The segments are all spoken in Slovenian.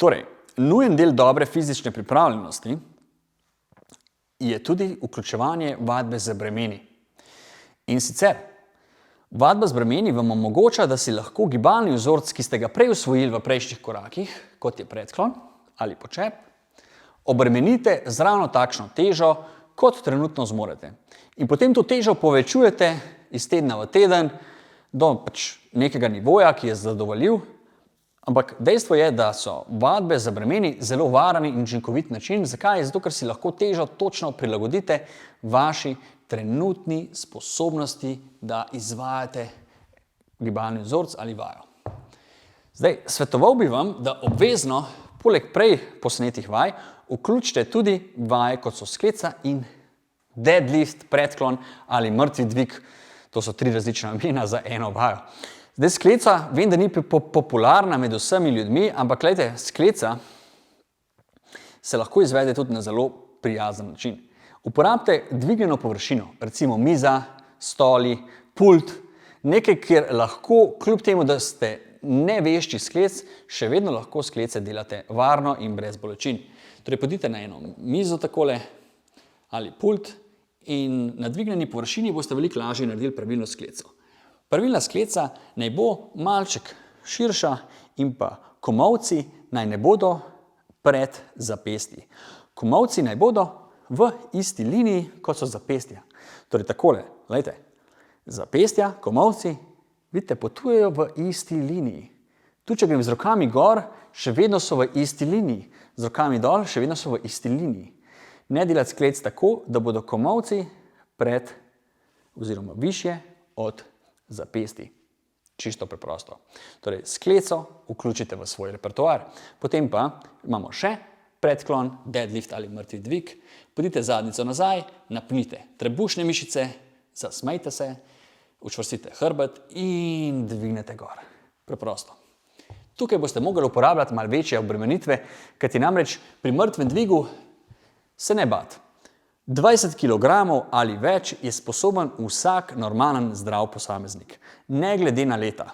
Torej, nujen del dobre fizične pripravljenosti je tudi vključevanje vadbe z bremeni. In sicer, vadba z bremeni vam omogoča, da si lahko gibalni vzorec, ki ste ga prej usvojili v prejšnjih korakih, kot je predklon ali počep, obremenite z ravno takšno težo, kot trenutno zmorete. In potem to težo povečujete iz tedna v teden do nekega nivoja, ki je zadovoljiv. Ampak dejstvo je, da so vadbe z bremeni zelo varen in učinkovit način. Zakaj? Zato, ker si lahko težo točno prilagodite vaši trenutni sposobnosti, da izvajate gibalni vzorec ali vajo. Zdaj, svetoval bi vam, da obvezno, poleg prej posnetih vaj, vključite tudi vaje, kot so skleca in deadlift, predklon ali mrtvi dvig. To so 3 različna imena za eno vajo. Zdaj, skleca, vem, da ni popularna med vsemi ljudmi, ampak gledajte, skleca se lahko izvede tudi na zelo prijazen način. Uporabite dvignjeno površino, recimo miza, stoli, pult, nekaj, kjer lahko, kljub temu, da ste nevešči sklec, še vedno lahko sklece delate varno in brez bolečin. Torej, pojdite na eno mizo takole ali pult in na dvignjeni površini boste veliko lažje naredili pravilno skleco. Pravilna skleca naj bo malček širša in pa komolci naj ne bodo pred zapestji. Komolci naj bodo v isti liniji, kot so zapestja. Torej takole, gledajte, zapestja, komolci, vidite, potujejo v isti liniji. Tu, če grem z rokami gor, še vedno so v isti liniji. Z rokami dol, še vedno so v isti liniji. Ne delati sklec tako, da bodo komolci pred oziroma višje od zapestij. Čisto preprosto. Torej, skleco vključite v svoj repertoar. Potem pa imamo še predklon, deadlift ali mrtvi dvig. Pojdite zadnjico nazaj, napnite trebušne mišice, zasmejte se, učvrstite hrbet in dvignete gor. Preprosto. Tukaj boste mogli uporabljati malo večje obremenitve, kajti namreč pri mrtvem dvigu se ne bati. 20 kg ali več je sposoben vsak normalen zdrav posameznik. Ne glede na leta.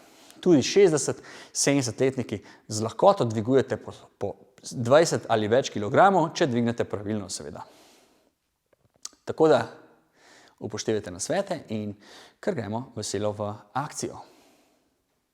Tudi 60-70-letniki z lahkoto dvigujete po 20 ali več kilogramov, če dvignete pravilno, seveda. Tako da upoštevajte nasvete in kar gremo veselo v akcijo.